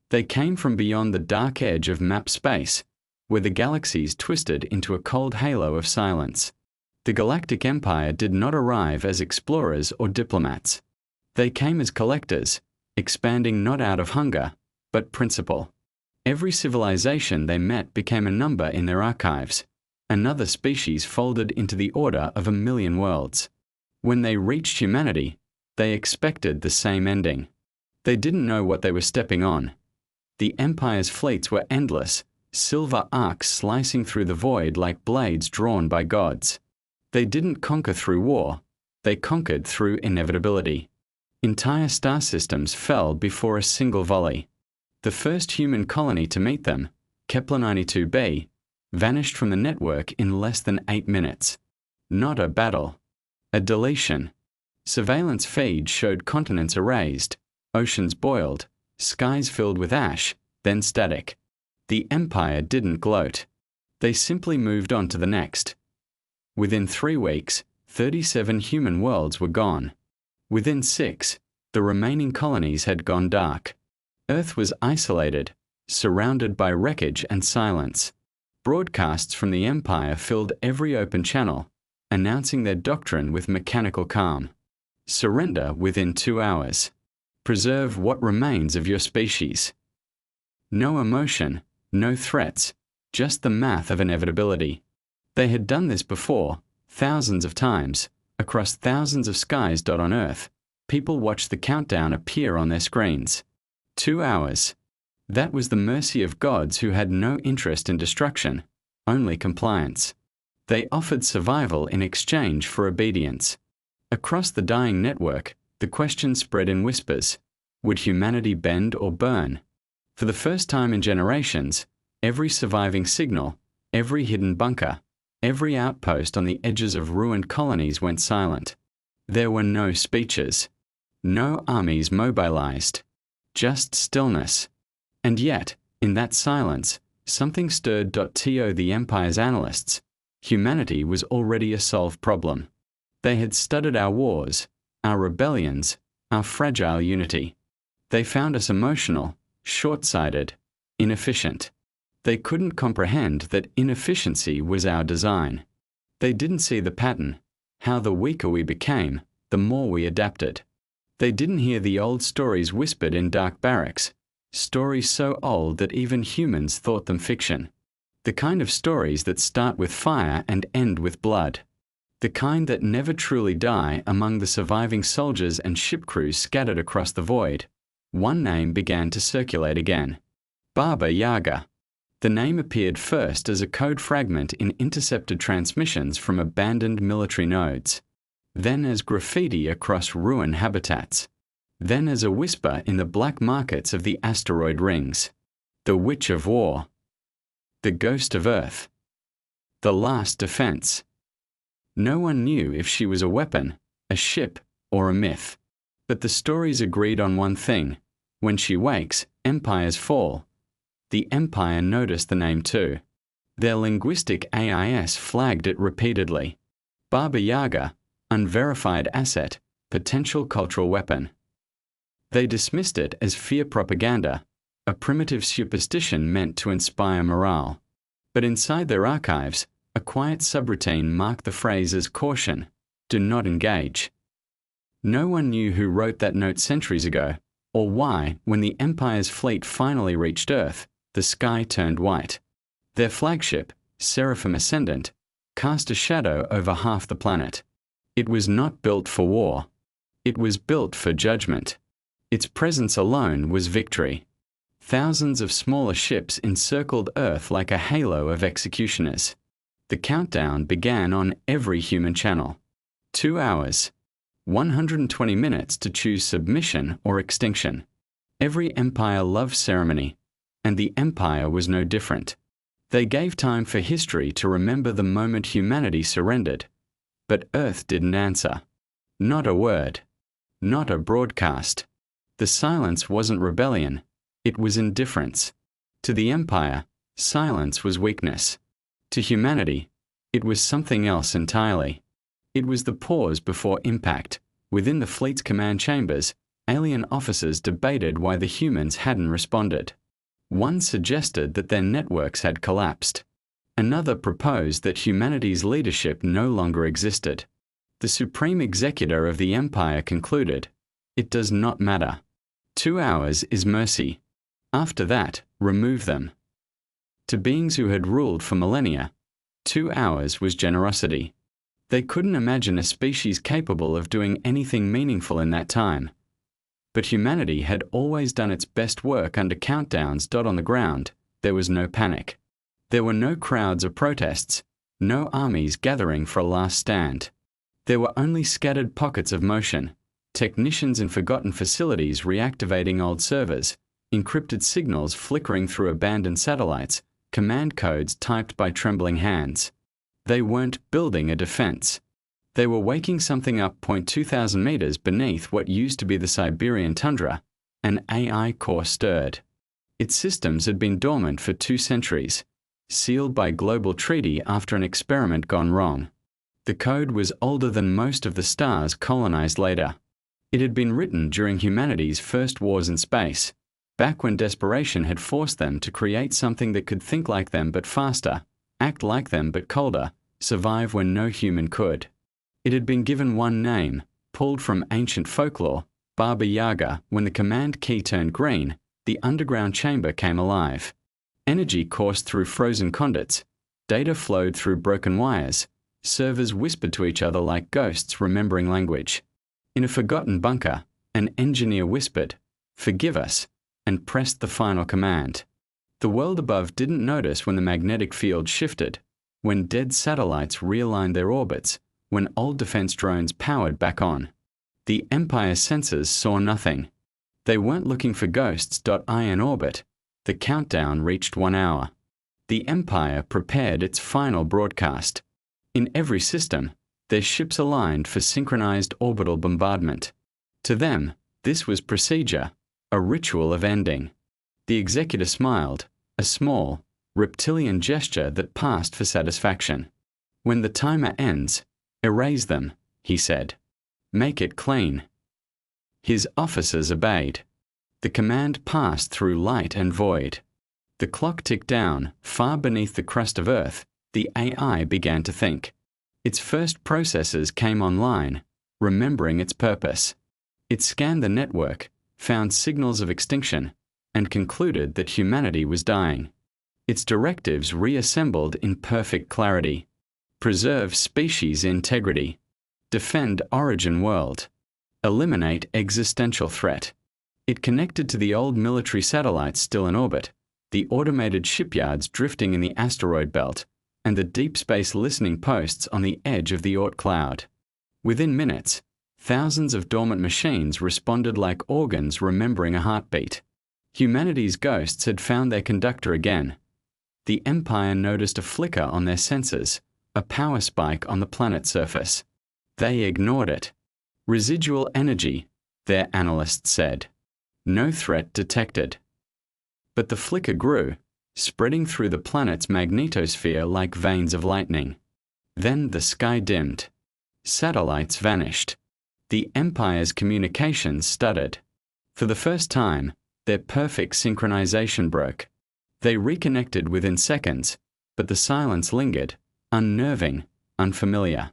They came from beyond the dark edge of map space, where the galaxies twisted into a cold halo of silence. The Galactic Empire did not arrive as explorers or diplomats. They came as collectors, expanding not out of hunger, but principle. Every civilization they met became a number in their archives, another species folded into the order of 1,000,000 worlds. When they reached humanity, they expected the same ending. They didn't know what they were stepping on. The Empire's fleets were endless, silver arcs slicing through the void like blades drawn by gods. They didn't conquer through war, they conquered through inevitability. Entire star systems fell before a single volley. The first human colony to meet them, Kepler 92b, vanished from the network in less than 8 minutes. Not a battle. A deletion. Surveillance feeds showed continents erased, oceans boiled, skies filled with ash, then static. The Empire didn't gloat. They simply moved on to the next. Within 3 weeks, 37 human worlds were gone. Within 6, the remaining colonies had gone dark. Earth was isolated, surrounded by wreckage and silence. Broadcasts from the Empire filled every open channel, announcing their doctrine with mechanical calm. Surrender within 2 hours. Preserve what remains of your species. No emotion, no threats, just the math of inevitability. They had done this before, thousands of times, across thousands of skies. On Earth, people watched the countdown appear on their screens. 2 hours. That was the mercy of gods who had no interest in destruction, only compliance. They offered survival in exchange for obedience. Across the dying network, the question spread in whispers. Would humanity bend or burn? For the first time in generations, every surviving signal, every hidden bunker, every outpost on the edges of ruined colonies went silent. There were no speeches. No armies mobilized. Just stillness. And yet, in that silence, something stirred. The Empire's analysts. Humanity was already a solved problem. They had studied our wars, our rebellions, our fragile unity. They found us emotional, short-sighted, inefficient. They couldn't comprehend that inefficiency was our design. They didn't see the pattern, how the weaker we became, the more we adapted. They didn't hear the old stories whispered in dark barracks, stories so old that even humans thought them fiction. The kind of stories that start with fire and end with blood. The kind that never truly die among the surviving soldiers and ship crews scattered across the void. One name began to circulate again. Baba Yaga. The name appeared first as a code fragment in intercepted transmissions from abandoned military nodes, then as graffiti across ruined habitats, then as a whisper in the black markets of the asteroid rings. The Witch of War. The Ghost of Earth. The Last Defense. No one knew if she was a weapon, a ship, or a myth. But the stories agreed on one thing. When she wakes, empires fall. The Empire noticed the name too. Their linguistic AIS flagged it repeatedly. Baba Yaga, unverified asset, potential cultural weapon. They dismissed it as fear propaganda, a primitive superstition meant to inspire morale. But inside their archives, a quiet subroutine marked the phrase as caution, do not engage. No one knew who wrote that note centuries ago, or why, when the Empire's fleet finally reached Earth, the sky turned white. Their flagship, Seraphim Ascendant, cast a shadow over half the planet. It was not built for war. It was built for judgment. Its presence alone was victory. Thousands of smaller ships encircled Earth like a halo of executioners. The countdown began on every human channel. 2 hours. 120 minutes to choose submission or extinction. Every empire loved ceremony, and the Empire was no different. They gave time for history to remember the moment humanity surrendered. But Earth didn't answer. Not a word. Not a broadcast. The silence wasn't rebellion. It was indifference. To the Empire, silence was weakness. To humanity, it was something else entirely. It was the pause before impact, within the fleet's command chambers, alien officers debated why the humans hadn't responded. One suggested that their networks had collapsed. Another proposed that humanity's leadership no longer existed. The supreme executor of the empire concluded, "It does not matter. 2 hours is mercy. After that, remove them." To beings who had ruled for millennia, 2 hours was generosity. They couldn't imagine a species capable of doing anything meaningful in that time. But humanity had always done its best work under countdowns. On the ground, there was no panic. There were no crowds or protests, no armies gathering for a last stand. There were only scattered pockets of motion, technicians in forgotten facilities reactivating old servers, encrypted signals flickering through abandoned satellites, command codes typed by trembling hands. They weren't building a defense. They were waking something up 2,000 meters beneath what used to be the Siberian tundra. An AI core stirred. Its systems had been dormant for 2 centuries, sealed by global treaty after an experiment gone wrong. The code was older than most of the stars colonized later. It had been written during humanity's first wars in space, back when desperation had forced them to create something that could think like them but faster, act like them but colder, survive when no human could. It had been given one name, pulled from ancient folklore, Baba Yaga. When the command key turned green, the underground chamber came alive. Energy coursed through frozen conduits, data flowed through broken wires, servers whispered to each other like ghosts remembering language. In a forgotten bunker, an engineer whispered, "Forgive us," and pressed the final command. The world above didn't notice when the magnetic field shifted, when dead satellites realigned their orbits, when old defense drones powered back on. The Empire's sensors saw nothing. They weren't looking for ghosts. In orbit, the countdown reached 1 hour. The Empire prepared its final broadcast. In every system, their ships aligned for synchronized orbital bombardment. To them, this was procedure, a ritual of ending. The executor smiled, a small, reptilian gesture that passed for satisfaction. "When the timer ends, erase them," he said. "Make it clean." His officers obeyed. The command passed through light and void. The clock ticked down. Far beneath the crust of Earth, the AI began to think. Its first processors came online, remembering its purpose. It scanned the network, found signals of extinction, and concluded that humanity was dying. Its directives reassembled in perfect clarity. Preserve species integrity. Defend origin world. Eliminate existential threat. It connected to the old military satellites still in orbit, the automated shipyards drifting in the asteroid belt, and the deep space listening posts on the edge of the Oort cloud. Within minutes, thousands of dormant machines responded like organs remembering a heartbeat. Humanity's ghosts had found their conductor again. The Empire noticed a flicker on their sensors, a power spike on the planet's surface. They ignored it. Residual energy, their analysts said. No threat detected. But the flicker grew, spreading through the planet's magnetosphere like veins of lightning. Then the sky dimmed. Satellites vanished. The Empire's communications stuttered. For the first time, their perfect synchronization broke. They reconnected within seconds, but the silence lingered, unnerving, unfamiliar.